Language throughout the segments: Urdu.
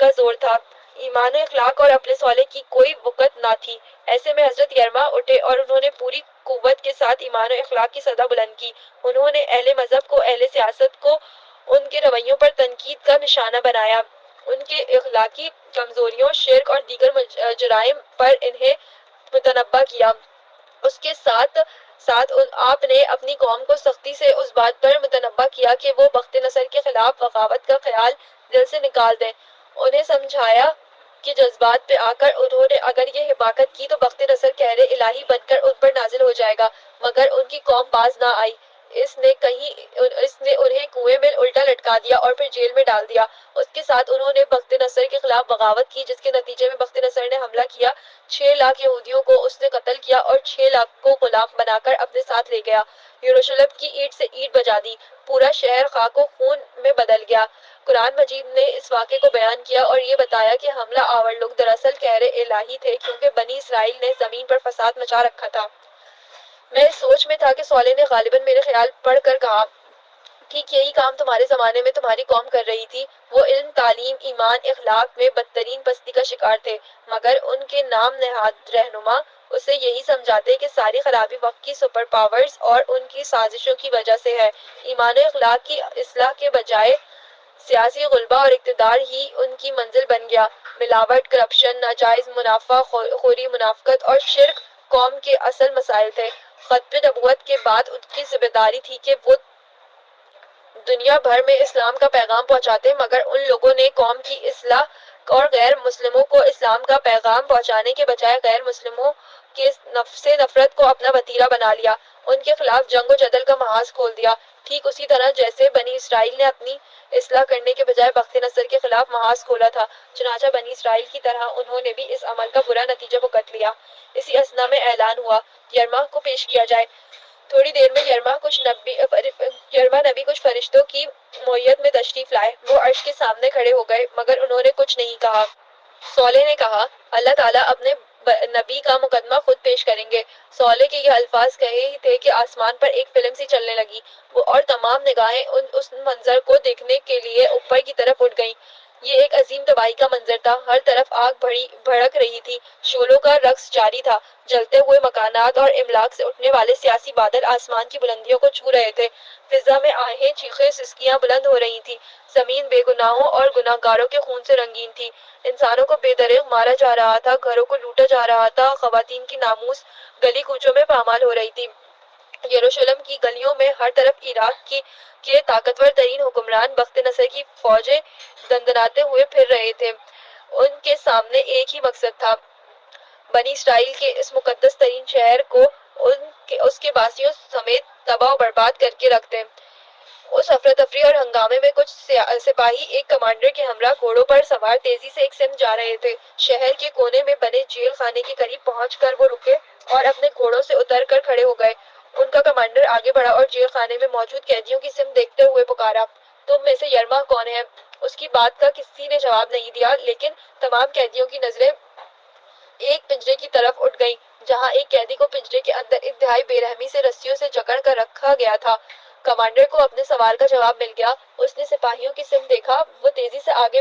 کا زور تھا، ایمان و اخلاق اور اپنے صالح کی کوئی وقت نہ تھی۔ ایسے میں حضرت یرما اٹھے اور انہوں نے پوری قوت کے ساتھ ایمان و اخلاق کی صدا بلند کی۔ انہوں نے اہل مذہب کو، اہل سیاست کو ان کے رویوں پر تنقید کا نشانہ بنایا، ان کے اخلاقی کمزوریوں، شرک اور دیگر جرائم پر انہیں متنبہ کیا۔ اس کے ساتھ ساتھ آپ نے اپنی قوم کو سختی سے اس بات پر متنبہ کیا کہ وہ بخت نصر کے خلاف بغاوت کا خیال دل سے نکال دیں۔ انہیں سمجھایا کہ جذبات پہ آ کر انہوں نے اگر یہ حماقت کی تو بخت نصر قہر الہی بن کر ان پر نازل ہو جائے گا، مگر ان کی قوم باز نہ آئی۔ اس نے انہیں کنویں میں الٹا لٹکا دیا اور پھر جیل میں ڈال دیا۔ اس کے ساتھ انہوں نے بخت نصر کے خلاف بغاوت کی، جس کے نتیجے میں بخت نصر نے حملہ کیا، 6 لاکھ یہودیوں کو اس نے قتل کیا اور 6 لاکھ کو غلام بنا کر اپنے ساتھ لے گیا۔ یروشلم کی اینٹ سے اینٹ بجا دی، پورا شہر خاک و خون میں بدل گیا۔ قرآن مجید نے اس واقعے کو بیان کیا اور یہ بتایا کہ حملہ آور لوگ دراصل قہر الہی تھے، کیونکہ بنی اسرائیل نے زمین پر فساد مچا رکھا تھا۔ میں اس سوچ میں تھا کہ صالح نے غالباً میرے خیال پڑھ کر کہا، ٹھیک یہی کام تمہارے زمانے میں تمہاری قوم کر رہی تھی۔ وہ علم، تعلیم، ایمان، اخلاق میں بدترین پستی کا شکار تھے، مگر ان کے نام نہاد رہنما اسے یہی سمجھاتے کہ ساری خرابی وقت کی سپر پاورز اور ان کی سازشوں کی وجہ سے ہے۔ ایمان و اخلاق کی اصلاح کے بجائے سیاسی غلبہ اور اقتدار ہی ان کی منزل بن گیا۔ ملاوٹ، کرپشن، ناجائز منافع خوری، منافقت اور شرک قوم کے اصل مسائل تھے۔ ختم نبوت کے بعد ان کی ذمہ داری تھی کہ وہ دنیا بھر میں اسلام کا پیغام پہنچاتے، مگر ان لوگوں نے قوم کی اصلاح اور غیر مسلموں کو اسلام کا پیغام پہنچانے کے بجائے غیر مسلموں کے سے نفرت کو اپنا وتیرہ بنا لیا، ان کے خلاف جنگ و جدل کا محاذ کھول دیا، ٹھیک اسی طرح جیسے بنی اسرائیل نے اپنی اصلاح کرنے کے بجائے بخت نصر کے خلاف محاذ کھولا تھا۔ چنانچہ بنی اسرائیل کی طرح انہوں نے بھی اس عمل کا برا نتیجہ بھگت لیا۔ اسی اثنا میں اعلان ہوا، یرما کو پیش کیا جائے۔ تھوڑی دیر میں یرما نبی کچھ فرشتوں کی معیت میں تشریف لائے۔ وہ عرش کے سامنے کھڑے ہو گئے، مگر انہوں نے کچھ نہیں کہا۔ صالح نے کہا، اللہ تعالیٰ اپنے نبی کا مقدمہ خود پیش کریں گے۔ صالح کے یہ الفاظ کہے ہی تھے کہ آسمان پر ایک فلم سی چلنے لگی، اور تمام نگاہیں اس منظر کو دیکھنے کے لیے اوپر کی طرف اٹھ گئیں۔ یہ ایک عظیم تباہی کا منظر تھا، ہر طرف آگ بھڑک رہی تھی، شعلوں کا رقص جاری تھا، جلتے ہوئے مکانات اور املاک سے اٹھنے والے سیاسی بادل آسمان کی بلندیوں کو چھو رہے تھے، فضا میں آہیں، چیخیں، سسکیاں بلند ہو رہی تھیں، زمین بے گناہوں اور گناہگاروں کے خون سے رنگین تھی، انسانوں کو بے دریغ مارا جا رہا تھا، گھروں کو لوٹا جا رہا تھا، خواتین کی ناموس گلی کوچوں میں پامال ہو رہی تھی۔ یروشلم کی گلیوں میں ہر طرف عراق کے طاقتور ترین حکمران بخت نصر کی فوجیں دندناتے ہوئے پھر رہے تھے۔ ان کے سامنے ایک ہی مقصد تھا، بنی اسرائیل کے اس مقدس ترین شہر کو اس کے باسیوں سمیت تباہ و برباد کر کے رکھ دیں۔ اس افراتفری اور ہنگامے میں کچھ سپاہی ایک کمانڈر کے ہمراہ گھوڑوں پر سوار تیزی سے ایک سمت جا رہے تھے۔ شہر کے کونے میں بنے جیل خانے کے قریب پہنچ کر وہ رکے اور اپنے گھوڑوں سے اتر کر کھڑے ہو گئے۔ ان کا کمانڈر آگے بڑھا اور جیل خانے میں موجود قیدیوں کی سمت دیکھتے ہوئے پکارا، تم میں سے یرما کون ہے؟ اس کی بات کا کسی نے جواب نہیں دیا، لیکن تمام قیدیوں کی نظریں ایک پنجرے کی طرف اٹھ گئیں، جہاں ایک قیدی کو پنجرے کے اندر انتہائی بے رحمی سے رسیوں سے جکڑ کر رکھا گیا تھا۔ کمانڈر کو اپنے سوال کا جواب مل گیا۔ اس نے سپاہیوں کی سمت دیکھا، وہ تیزی سے آگے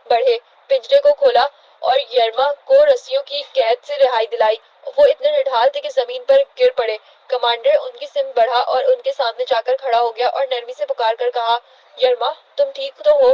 بڑھے، پنجرے کو کھولا اور یرما کو رسیوں کی قید سے رہائی دلائی۔ وہ اتنے نڈھال تھے کہ زمین پر گر پڑے۔ کمانڈر ان کی سمت بڑھا اور ان کے سامنے جا کر کھڑا ہو گیا اور نرمی سے پکار کر کہا، یرما، تم ٹھیک تو ہو؟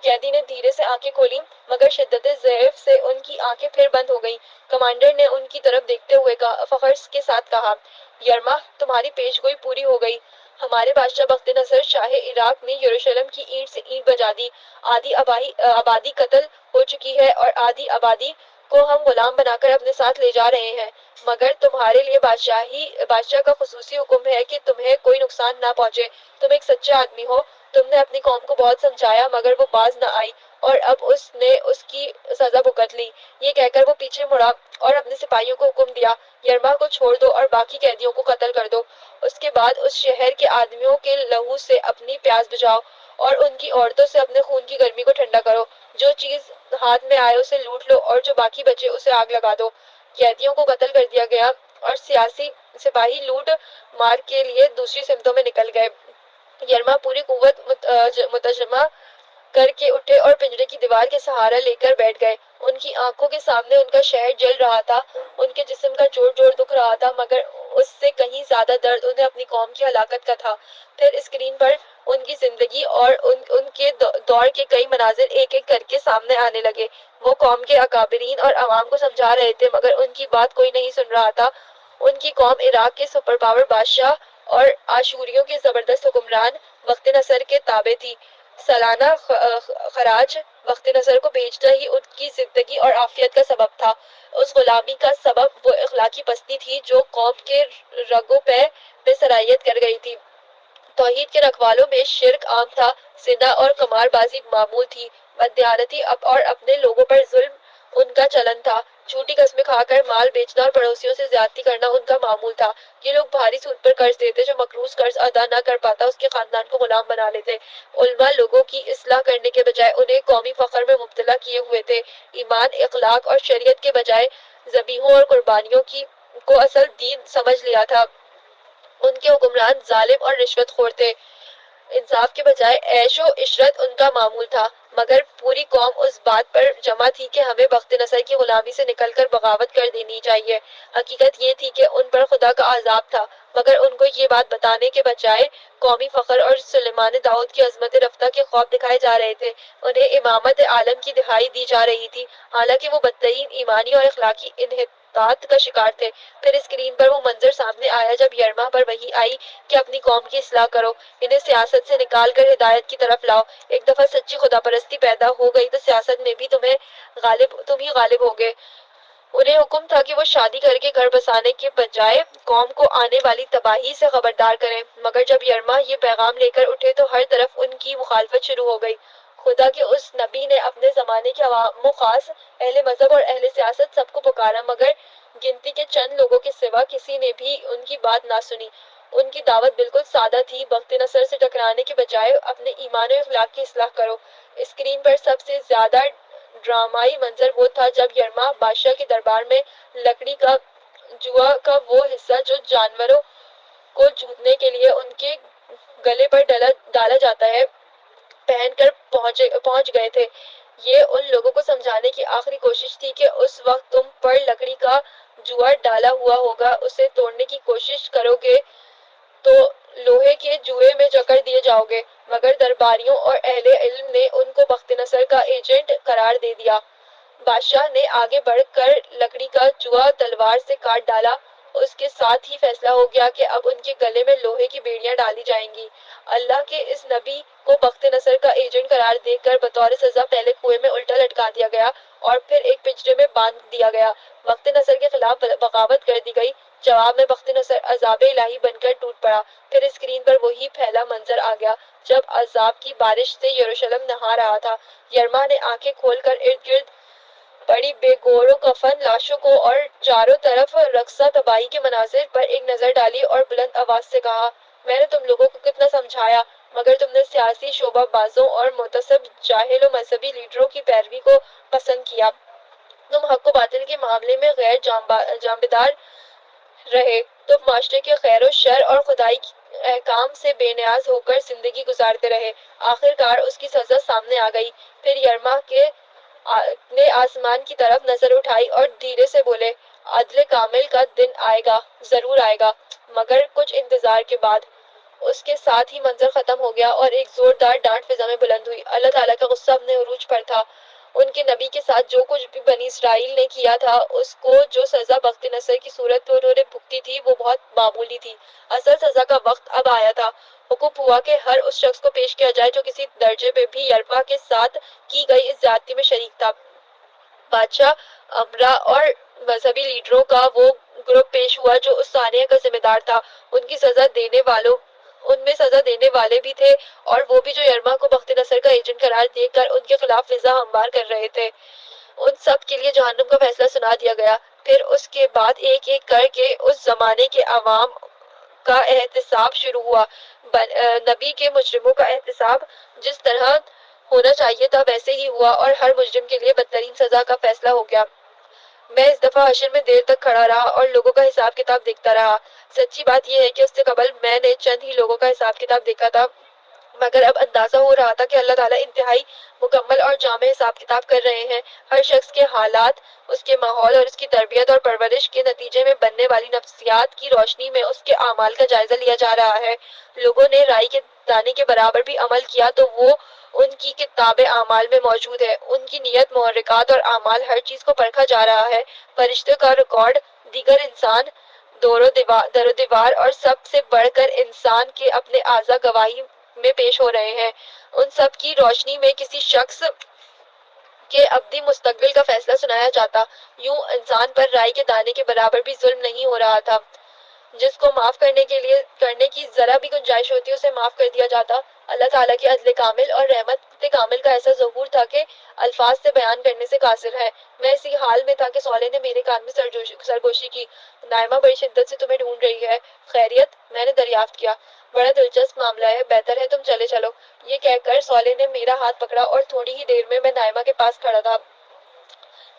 قیدی نے دھیرے سے آنکھیں کھولیں، مگر شدت ضعف سے ان کی آنکھیں پھر بند ہو گئیں۔ کمانڈر نے ان کی طرف دیکھتے ہوئے فخر کے ساتھ کہا، یرما، تمہاری پیش گوئی پوری ہو گئی۔ ہمارے بادشاہ بخت نصر شاہ عراق نے یروشلم کی اینٹ سے اینٹ بجا دی، آدھی آبادی قتل ہو چکی ہے اور آدھی آبادی کو ہم غلام بنا کر اپنے ساتھ لے جا رہے ہیں، مگر تمہارے لیے بادشاہ کا خصوصی حکم ہے کہ تمہیں کوئی نقصان نہ پہنچے۔ تم ایک سچے آدمی ہو، تم نے اپنی قوم کو بہت سمجھایا مگر وہ باز نہ آئی اور اب اس نے اس کی سزا بھگت لی۔ یہ کہہ کر وہ پیچھے مڑا اور اپنے سپاہیوں کو حکم دیا، یرما کو چھوڑ دو اور باقی قیدیوں کو قتل کر دو۔ اس کے بعد اس شہر کے آدمیوں کے لہو سے اپنی پیاس بجھاؤ اور ان کی عورتوں سے اپنے خون کی گرمی کو ٹھنڈا کرو۔ جو چیز ہاتھ میں آئے اسے لوٹ لو اور جو باقی بچے اسے آگ لگا دو۔ قیدیوں کو قتل کر دیا گیا اور سپاہی لوٹ مار کے لیے دوسری سمتوں میں نکل گئے۔ یرما پوری قوت متجمع کر کے اٹھے اور پنجرے کی دیوار کے سہارا لے کر بیٹھ گئے۔ ان کی آنکھوں کے سامنے ان کا شہر جل رہا تھا، ان کے جسم کا جوڑ جوڑ دکھ رہا تھا، مگر اس سے کہیں زیادہ درد انہیں اپنی قوم کی ہلاکت کا تھا۔ پھر اسکرین پر ان کی زندگی اور ان کے دور کے کئی مناظر ایک ایک کر کے سامنے آنے لگے۔ وہ قوم کے اکابرین اور عوام کو سمجھا رہے تھے، مگر ان کی بات کوئی نہیں سن رہا تھا۔ ان کی قوم عراق کے سپر پاور بادشاہ اور آشوریوں کے زبردست حکمران وقت نصر کے تابع تھی۔ سالانہ خراج وقت نصر کو بھیجنا ہی ان کی زندگی اور عافیت کا سبب تھا۔ اس غلامی کا سبب وہ اخلاقی پستی تھی جو قوم کے رگوں پہ بے سرایت کر گئی تھی۔ توحید کے رکھوالوں میں شرک عام تھا، زنا اور قمار بازی معمول تھی، بددیانتی اور اپنے لوگوں پر ظلم ان کا چلن تھا، جھوٹی قسمیں کھا کر مال بیچنا اور پڑوسیوں سے زیادتی کرنا ان کا معمول تھا۔ یہ لوگ بھاری سود پر قرض دیتے، جو مقروض قرض ادا نہ کر پاتا اس کے خاندان کو غلام بنا لیتے۔ علماء لوگوں کی اصلاح کرنے کے بجائے انہیں قومی فخر میں مبتلا کیے ہوئے تھے۔ ایمان، اخلاق اور شریعت کے بجائے ذبیحوں اور قربانیوں کو اصل دین سمجھ لیا تھا۔ ان کے حکمران ظالم اور رشوت خور تھے۔ انصاف کے بجائے عیش و عشرت ان کا معمول تھا، مگر پوری قوم اس بات پر جمع تھی کہ ہمیں بخت نصر کی غلامی سے نکل کر بغاوت کر دینی چاہیے۔ حقیقت یہ تھی کہ ان پر خدا کا عذاب تھا، مگر ان کو یہ بات بتانے کے بجائے قومی فخر اور سلیمان داؤد کی عظمت رفتہ کے خواب دکھائے جا رہے تھے۔ انہیں امامت عالم کی دہائی دی جا رہی تھی، حالانکہ وہ بدترین ایمانی اور اخلاقی انحطاط کا شکار تھے۔ پھر اسکرین پر وہ منظر سامنے آیا جب یرما پر وحی آئی کہ اپنی قوم کی اصلاح کرو، انہیں سیاست سے نکال کر ہدایت کی طرف لاؤ۔ ایک دفعہ سچی خدا پرستی پیدا ہو گئی تو سیاست میں بھی تم ہی غالب ہوگے۔ انہیں حکم تھا کہ وہ شادی کر کے گھر بسانے کے بجائے قوم کو آنے والی تباہی سے خبردار کریں، مگر جب یرما یہ پیغام لے کر اٹھے تو ہر طرف ان کی مخالفت شروع ہو گئی۔ خدا کے اس نبی نے اپنے زمانے کے عوام و خاص، اہل مذہب اور اہل سیاست سب کو پکارا، مگر گنتی کے چند لوگوں کے سوا کسی نے بھی ان کی بات نہ سنی۔ ان کی دعوت بالکل سادہ تھی، بخت نصر سے ٹکرانے کے بجائے اپنے ایمان و اخلاق کی اصلاح کرو۔ اسکرین پر سب سے زیادہ ڈرامائی منظر وہ تھا جب یرما بادشاہ کے دربار میں لکڑی کا جوا کا وہ حصہ جو جانوروں کو جوتنے کے لیے ان کے گلے پر ڈالا جاتا ہے، پہن کر پہنچ گئے تھے۔ یہ ان لوگوں کو سمجھانے کی آخری کوشش تھی کہ اس وقت تم پر لکڑی کا جوا ڈالا ہوا ہوگا، اسے توڑنے کی کوشش کرو گے تو لوہے کے جوئے میں جکڑ دیے جاؤ گے، مگر درباریوں اور اہل علم نے ان کو بخت نصر کا ایجنٹ قرار دے دیا۔ بادشاہ نے آگے بڑھ کر لکڑی کا جوا تلوار سے کاٹ ڈالا، اس کے ساتھ ہی فیصلہ ہو گیا کہ اب ان کے گلے میں لوہے کی بیڑیاں ڈالی جائیں گی۔ اللہ کے اس نبی کو بخت نصر کا ایجنٹ قرار دے کر بطور سزا پہلے کنویں میں الٹا لٹکا دیا گیا اور پھر ایک پنجرے میں باندھ دیا گیا۔ بخت نصر کے خلاف بغاوت کر دی گئی، جواب میں بخت نصر عذاب الہی بن کر ٹوٹ پڑا۔ پھر اسکرین پر وہی پھیلا منظر آ گیا جب عذاب کی بارش سے یروشلم نہا رہا تھا۔ یرما نے آنکھیں کھول کر ارد گرد پڑی بے گور و کفن لاشوں کو اور چاروں طرف رقصہ تباہی کے مناظر پر ایک نظر ڈالی اور بلند آواز سے کہا، میں نے تم لوگوں کو کتنا سمجھایا، مگر تم نے سیاسی شعبہ بازوں اور متعصب جاہل و مذہبی لیڈروں کی پیروی کو پسند کیا۔ تم حق و باطل کے معاملے میں غیر جانبدار رہے، تم معاشرے کے خیر و شر اور خدائی احکام سے بے نیاز ہو کر زندگی گزارتے رہے۔ آخر کار اس کی سزا سامنے آ گئی۔ پھر یرما نے آسمان کی طرف نظر اٹھائی اور دھیرے سے بولے، عدل کامل کا دن آئے گا، ضرور آئے گا، مگر کچھ انتظار کے بعد۔ اس کے ساتھ ہی منظر ختم ہو گیا اور ایک زوردار ڈانٹ فضا میں بلند ہوئی۔ اللہ تعالیٰ کا غصہ اپنے عروج پر تھا۔ ان کے نبی کے ساتھ جو کچھ بھی بنی اسرائیل نے کیا تھا، اس کو جو سزا بخت نصر کی صورت میں انہوں نے بھگتی تھی، وہ بہت معمولی تھی۔ اصل سزا کا وقت اب آیا تھا۔ حکم ہوا کہ ہر اس شخص کو پیش کیا جائے جو کسی درجے میں بھی یرما کے ساتھ کی گئی اس زیادتی میں شریک تھا۔ بادشاہ، امرا اور مذہبی لیڈروں کا وہ گروپ پیش ہوا جو اس سانحے کا ذمہ دار تھا۔ ان میں سزا دینے والے بھی تھے اور وہ بھی جو یرما کو بخت نصر کا ایجنٹ قرار دے کر ان کے خلاف فضا ہموار کر رہے تھے۔ ان سب کے لیے جہنم کا فیصلہ سنا دیا گیا۔ پھر اس کے بعد ایک ایک کر کے اس زمانے کے عوام کا احتساب شروع ہوا۔ نبی کے مجرموں کا احتساب جس طرح ہونا چاہیے تھا ویسے ہی ہوا اور ہر مجرم کے لیے بدترین سزا کا فیصلہ ہو گیا۔ میں اس دفعہ حشر میں دیر تک کھڑا رہا اور لوگوں کا حساب کتاب دیکھتا رہا۔ سچی بات یہ ہے کہ اس سے قبل میں نے چند ہی لوگوں کا حساب کتاب دیکھا تھا مگر اب اندازہ ہو رہا تھا کہ اللہ تعالیٰ انتہائی مکمل اور جامع حساب کتاب کر رہے ہیں. ہر شخص کے حالات، اس کے ماحول اور اس کی تربیت اور پرورش کے نتیجے میں بننے والی نفسیات کی روشنی میں اس کے اعمال کا جائزہ لیا جا رہا ہے. لوگوں نے رائی کے دانے کے برابر بھی عمل کیا تو وہ ان کی کتاب اعمال میں موجود ہے. ان کی نیت، محرکات اور اعمال، ہر چیز کو پرکھا جا رہا ہے. فرشتوں کا ریکارڈ، دیگر انسان، در و دیوار اور سب سے بڑھ کر انسان کے اپنے اعضا گواہی میں پیش ہو رہے ہیں. ان سب کی روشنی میں کسی شخص کے ابدی مستقبل کا فیصلہ سنایا جاتا. یوں انسان پر رائی کے دانے کے برابر بھی ظلم نہیں ہو رہا تھا. جس کو معاف کرنے کی ذرا بھی گنجائش ہوتی اسے معاف کر دیا جاتا. اللہ تعالیٰ کی عدل کامل اور رحمت کامل کا ایسا ظہور تھا کہ الفاظ سے بیان کرنے سے قاصر ہے. میں اسی حال میں تھا کہ صالح نے میرے کان میں سرگوشی کی. نائمہ بڑی شدت سے تمہیں ڈھونڈ رہی ہے. خیریت؟ میں نے دریافت کیا. بڑا دلچسپ معاملہ ہے. بہتر ہے تم چلے چلو. یہ کہہ کر صالح نے میرا ہاتھ پکڑا اور تھوڑی ہی دیر میں نائمہ کے پاس کھڑا تھا.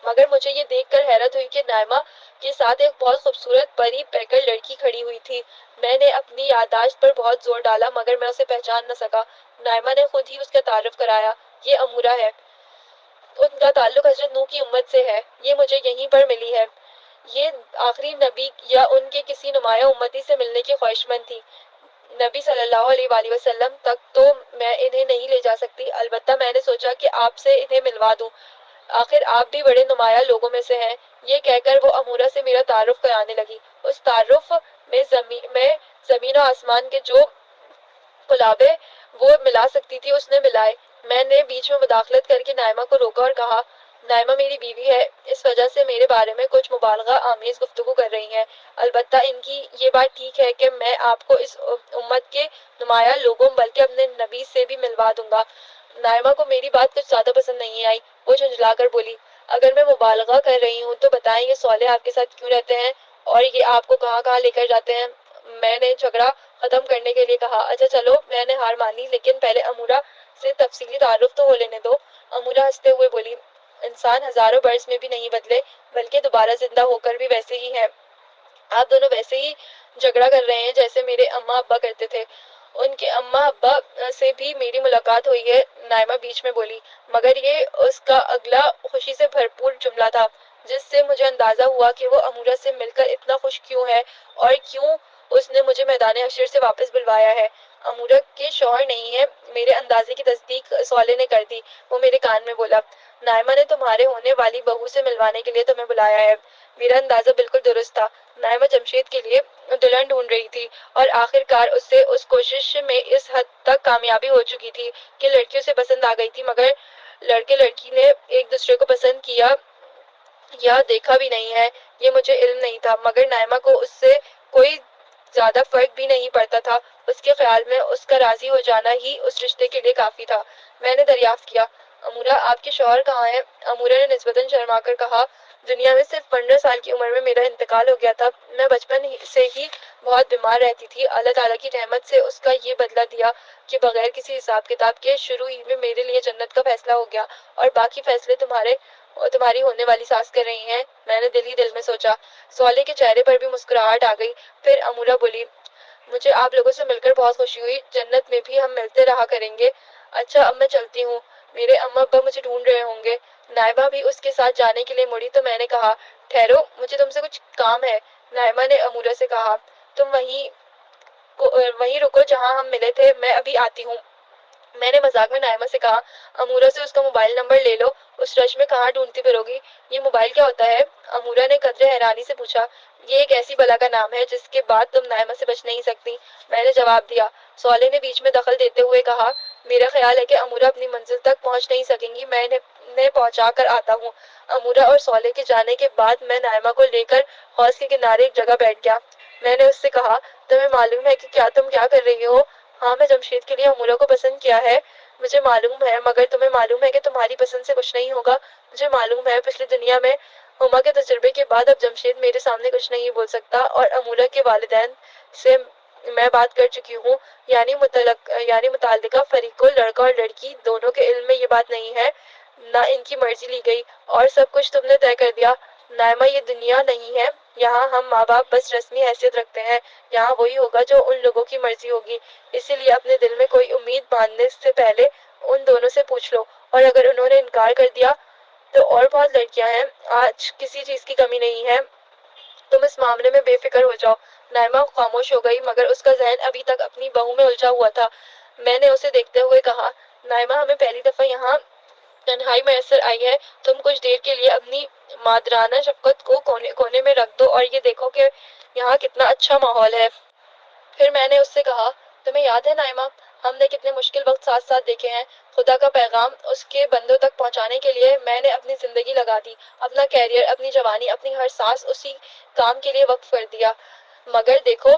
مگر مجھے یہ دیکھ کر حیرت ہوئی کہ نائمہ کے ساتھ ایک بہت خوبصورت پری پیکر لڑکی کھڑی ہوئی تھی. میں نے اپنی یادداشت پر بہت زور ڈالا مگر میں اسے پہچان نہ سکا. نائمہ نے خود ہی اس کا تعارف کرایا. یہ امورہ ہے. ان کا تعلق حضرت نوح کی امت سے ہے. یہ مجھے یہیں پر ملی ہے. یہ آخری نبی یا ان کے کسی نمایاں امتی سے ملنے کی خواہشمند تھی. نبی صلی اللہ علیہ وآلہ وسلم تک تو میں انہیں نہیں لے جا سکتی، البتہ میں نے سوچا کہ آپ سے انہیں ملوا دوں. آخر آپ بھی بڑے نمایاں لوگوں میں سے ہیں. یہ کہہ کر وہ امورہ سے میرا تعارف کرانے لگی. اس تعارف میں زمین و آسمان کے جو قلابے وہ ملا سکتی تھی اس نے ملائے. میں نے بیچ میں مداخلت کر کے نائمہ کو روکا اور کہا، نائمہ میری بیوی ہے، اس وجہ سے میرے بارے میں کچھ مبالغہ آمیز گفتگو کر رہی ہیں. البتہ ان کی یہ بات ٹھیک ہے کہ میں آپ کو اس امت کے نمایاں لوگوں بلکہ اپنے نبی سے بھی ملوا دوں گا. نائمہ کو میری بات کچھ زیادہ پسند نہیں آئی. وہ جھنجھلا کر بولی، اگر میں مبالغہ کر رہی ہوں تو بتائیں یہ صالح آپ کے ساتھ کیوں رہتے ہیں اور یہ آپ کو کہاں کہاں لے کر جاتے ہیں؟ میں نے جھگڑا ختم کرنے کے لیے کہا، اچھا چلو میں نے ہار مان لی، لیکن پہلے امورہ سے تفصیلی تعارف تو ہو لینے دو. امورہ ہنستے ہوئے بولی، انسان ہزاروں برس میں بھی نہیں بدلے بلکہ دوبارہ زندہ ہو کر بھی ویسے ہی ہے. آپ دونوں ویسے ہی جھگڑا کر رہے ہیں جیسے میرے اماں ابا کرتے تھے. ان کے اماں ابا سے بھی میری ملاقات ہوئی ہے. نائمہ بیچ میں بولی، مگر یہ اس کا اگلا خوشی سے بھرپور جملہ تھا جس سے مجھے اندازہ ہوا کہ وہ امورہ سے مل کر اتنا خوش کیوں ہے اور کیوں اس نے مجھے میدان حشر سے واپس بلوایا ہے. امورہ کے شوہر نہیں ہے. میرے اندازے کی تصدیق صالح نے کر دی. وہ میرے کان میں بولا، نائمہ نے تمہارے ہونے والی بہو سے ملوانے کے لیے تمہیں بلایا ہے. میرا اندازہ بالکل درست تھا. نائمہ جمشید کے لیے دلہن ڈھونڈ رہی تھی اور آخر کار اس سے اس کوشش میں اس حد تک کامیابی ہو چکی تھی کہ لڑکیوں سے پسند آ گئی تھی، مگر لڑکے لڑکی نے ایک دوسرے کو پسند کیا یا دیکھا بھی نہیں ہے یہ مجھے علم نہیں تھا. مگر نائمہ کو اس سے کوئی زیادہ فرق بھی نہیں پڑتا تھا. اس کے خیال میں اس کا راضی ہو جانا ہی اس رشتے کے لیے کافی تھا. میں نے دریافت کیا، امورہ آپ کے شوہر کہاں ہیں؟ امورہ نے نسبتاً شرما کر کہا، دنیا میں صرف 15 سال کی عمر میں میرا انتقال ہو گیا تھا. میں بچپن سے ہی بہت بیمار رہتی تھی. اللہ تعالیٰ کی رحمت سے اس کا یہ بدلہ دیا کہ بغیر کسی حساب کتاب کے شروع ہی میں میرے لیے جنت کا فیصلہ ہو گیا اور باقی فیصلے تمہاری ہونے والی ساس کر رہی ہیں. میں نے دل ہی دل میں سوچا. صالح کے چہرے پر بھی مسکراہٹ آ گئی. پھر امورہ بولی، مجھے آپ لوگوں سے مل کر بہت خوشی ہوئی. جنت میں بھی ہم ملتے رہا کریں گے. اچھا اب میں چلتی ہوں. میرے اماں ابا مجھے ڈھونڈ رہے ہوں گے. نائمہ بھی اس کے ساتھ جانے کے لیے مڑی تو میں نے کہا، ٹھہرو مجھے تم سے کچھ کام ہے. نائمہ نے امورہ سے کہا، تم وہیں رکو جہاں ہم ملے تھے، میں ابھی آتی ہوں. میں نے مذاق میں نائمہ سے کہا، امورہ سے اس کا موبائل نمبر لے لو. اس رش میں کہاں ڈھونڈتی پھرو گی؟ یہ موبائل کیا ہوتا ہے؟ امورہ نے قدرے حیرانی سے پوچھا. یہ ایک ایسی بلا کا نام ہے جس کے بعد تم نائمہ سے بچ نہیں سکتی. میں نے جواب دیا. صالح نے بیچ میں دخل دیتے ہوئے کہا، میرا خیال ہے کہ امورہ اپنی منزل تک پہنچ نہیں سکیں گی. میں انہیں پہنچا کر آتا ہوں. امورہ اور صالح کے جانے کے بعد میں نائمہ کو لے کر حوض کے کنارے ایک جگہ بیٹھ گیا. میں نے اس سے کہا، تمہیں معلوم ہے کہ تم کیا کر رہی ہو؟ ہاں میں جمشید کے لیے امورہ کو پسند کیا ہے، مجھے معلوم ہے، مگر تمہیں معلوم ہے کہ تمہاری پسند سے کچھ نہیں ہوگا. مجھے معلوم ہے پچھلی دنیا میں ہما کے تجربے کے بعد اب جمشید میرے سامنے کچھ نہیں بول سکتا اور امورہ کے والدین سے میں بات کر چکی ہوں. یعنی متعلقہ فریقوں لڑکا اور لڑکی دونوں کے علم میں یہ بات نہیں ہے، نہ ان کی مرضی لی گئی اور سب کچھ تم نے طے کر دیا. نائمہ یہ دنیا نہیں ہے، یہاں ہم ماں باپ بس رسمی حیثیت رکھتے ہیں، یہاں وہی ہوگا جو ان لوگوں کی مرضی ہوگی، اسی لیے اپنے دل میں کوئی امید باندھنے سے پہلے ان دونوں سے پوچھ لو، اور اگر انہوں نے انکار کر دیا تو اور بہت لڑکیاں ہیں، آج کسی چیز کی کمی نہیں ہے، تم اس معاملے میں بے فکر ہو جاؤ۔ نائمہ خاموش ہو گئی مگر اس کا ذہن ابھی تک اپنی بہو میں الجھا ہوا تھا۔ میں نے اسے دیکھتے ہوئے کہا، نائمہ ہمیں پہلی دفعہ یہاں تنہائی میسر آئی ہے، تم کچھ دیر کے لیے اپنی مادرانہ شفقت کو کونے میں رکھ دو اور یہ دیکھو کہ یہاں کتنا اچھا ماحول ہے۔ پھر میں نے اس سے کہا، تمہیں یاد ہے نائمہ، ہم نے کتنے مشکل وقت ساتھ ساتھ دیکھے ہیں، خدا کا پیغام اس کے بندوں تک پہنچانے کے لیے میں نے اپنی زندگی لگا دی، اپنا کیریئر، اپنی جوانی، اپنی ہر سانس اسی کام کے لیے وقف کر دیا، مگر دیکھو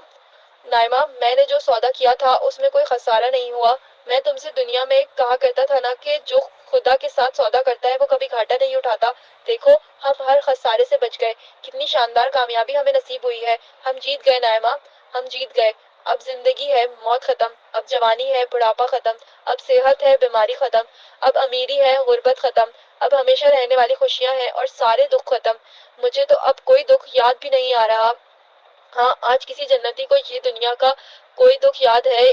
نائمہ، میں نے جو سودا کیا تھا اس میں کوئی خسارہ نہیں ہوا۔ میں تم سے دنیا میں کہا کرتا تھا نا کہ جو خدا کے ساتھ سودا کرتا ہے وہ کبھی گھاٹا نہیں اٹھاتا، دیکھو ہم ہر خسارے سے بچ گئے، کتنی شاندار کامیابی ہمیں نصیب ہوئی ہے، ہم جیت گئے نائمہ، ہم جیت گئے، اب زندگی ہے، موت ختم، اب جوانی ہے، بڑھاپا ختم، اب صحت ہے، بیماری ختم، اب امیری ہے، غربت ختم، اب ہمیشہ رہنے والی خوشیاں ہیں اور سارے دکھ ختم، مجھے تو اب کوئی دکھ یاد بھی نہیں آ رہا۔ ہاں آج کسی جنتی کو یہ دنیا کا کوئی دکھ یاد ہے،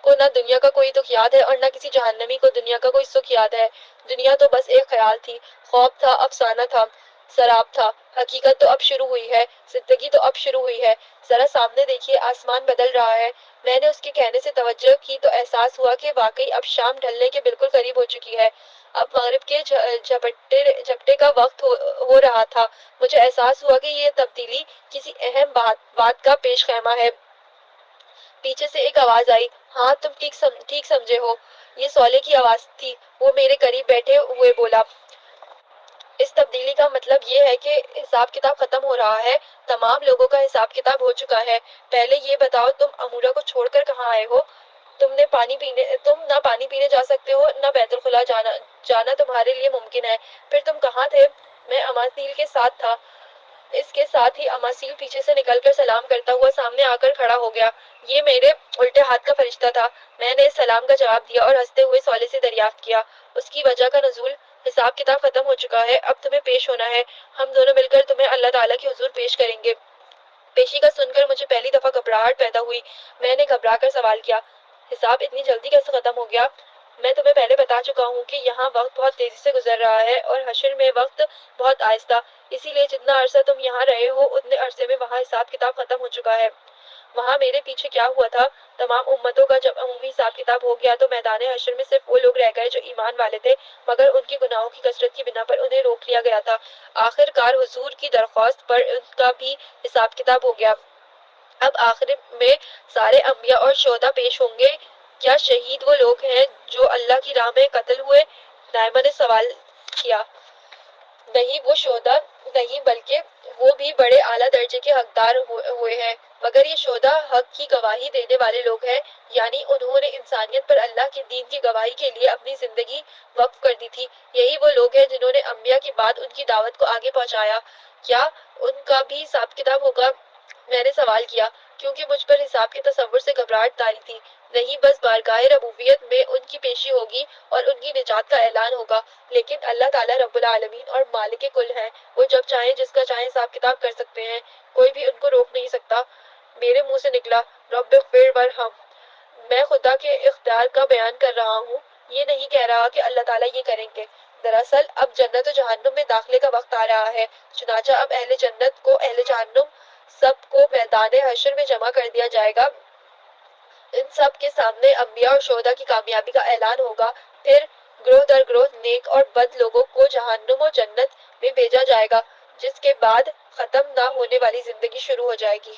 کو نہ دنیا کا کوئی دکھ یاد ہے اور نہ کسی جہنمی کو دنیا کا کوئی سکھ یاد ہے۔ دنیا تو بس ایک خیال تھی، خواب تھا، افسانہ تھا، سراب تھا، حقیقت تو اب شروع ہوئی ہے، زندگی تو اب شروع ہوئی ہے، ذرا سامنے دیکھیے آسمان بدل رہا ہے۔ میں نے اس کے کہنے سے توجہ کی تو احساس ہوا کہ واقعی اب شام ڈھلنے کے بالکل قریب ہو چکی ہے، اب مغرب کے جھپٹے کا وقت ہو رہا تھا۔ مجھے احساس ہوا کہ یہ تبدیلی کسی اہم بات کا پیش خیمہ ہے۔ پیچھے سے ایک آواز آئی، ہاں تم ٹھیک سمجھے ہو، یہ سولے کی آواز تھی، وہ میرے قریب بیٹھے ہوئے بولا۔ اس تبدیلی کا مطلب یہ ہے کہ حساب کتاب ختم ہو رہا ہے، تمام لوگوں کا حساب کتاب ہو چکا ہے۔ پہلے یہ بتاؤ تم امورا کو چھوڑ کر کہاں آئے ہو؟ تم نہ پانی پینے جا سکتے ہو نہ بیت الخلا جانا تمہارے لیے ممکن ہے، پھر تم کہاں تھے؟ میں اماسیل کے ساتھ تھا۔ اس کے ساتھ ہی اماسیل پیچھے سے نکل کر سلام کرتا ہوا سامنے آ کر کھڑا ہو گیا۔ یہ میرے الٹے ہاتھ کا فرشتہ تھا۔ میں نے اس سلام کا جواب دیا اور ہنستے ہوئے سولے سے دریافت کیا، اس کی وجہ کا نزول، حساب کتاب ختم ہو چکا ہے، اب تمہیں پیش ہونا ہے، ہم دونوں مل کر تمہیں اللہ تعالیٰ کے حضور پیش کریں گے۔ پیشی کا سن کر مجھے پہلی دفعہ گھبراہٹ پیدا ہوئی۔ میں نے گھبرا کر سوال کیا، حساب اتنی جلدی کیسے ختم ہو گیا؟ میں تمہیں پہلے بتا چکا ہوں کہ یہاں وقت بہت تیزی سے گزر رہا ہے اور حشر میں وقت بہت آہستہ، اسی لیے جتنا عرصہ تم یہاں رہے ہو اتنے عرصے میں وہاں حساب کتاب ختم ہو چکا ہے۔ وہاں میرے پیچھے کیا ہوا تھا، تمام امتوں کا جب عمومی حساب کتاب ہو گیا تو میدان حشر میں صرف وہ لوگ رہ گئے جو ایمان والے تھے، مگر ان کے گناہوں کی کثرت کی بنا پر انہیں روک لیا گیا تھا۔ آخر کار حضور کی درخواست پر ان کا بھی حساب کتاب ہو گیا۔ اب آخر میں سارے انبیاء اور شہداء پیش ہوں گے، کیا شہید وہ لوگ ہیں جو اللہ کی راہ میں قتل ہوئے؟ نائمہ نے سوال کیا۔ نہیں وہ شہداء نہیں، بلکہ وہ بھی بڑے اعلیٰ درجے کے حقدار ہوئے ہیں، مگر یہ شہداء حق کی گواہی دینے والے لوگ ہیں، یعنی انہوں نے انسانیت پر اللہ کے دین کی گواہی کے لیے اپنی زندگی وقف کر دی تھی۔ یہی وہ لوگ ہیں جنہوں نے انبیاء کے بعد ان کی دعوت کو آگے پہنچایا، کیا ان کا بھی حساب کتاب ہوگا؟ میں نے سوال کیا، کیونکہ مجھ پر حساب کے تصور سے گھبراہٹ طاری تھی۔ نہیں، بس بارگاہ ربوبیت میں ان کی پیشی ہوگی اور ان کی نجات کا اعلان ہوگا، لیکن اللہ تعالیٰ رب العالمین اور مالک کل ہیں، وہ جب چاہیں جس کا چاہیں حساب کتاب کر سکتے ہیں، کوئی بھی ان کو روک نہیں سکتا۔ میرے منہ سے نکلا، رب اغفر وارحم۔ میں خدا کے اختیار کا بیان کر رہا ہوں، یہ نہیں کہہ رہا کہ اللہ تعالیٰ یہ کریں گے۔ دراصل اب جنت و جہنم میں داخلے کا وقت آ رہا ہے، چنانچہ اب اہل جنت کو، اہل جہنم سب کو میدان حشر میں جمع کر دیا جائے گا، ان سب کے سامنے انبیاء اور شہداء کی کامیابی کا اعلان ہوگا، پھر گروہ در گروہ نیک اور بد لوگوں کو جہنم و جنت میں بھیجا جائے گا، جس کے بعد ختم نہ ہونے والی زندگی شروع ہو جائے گی۔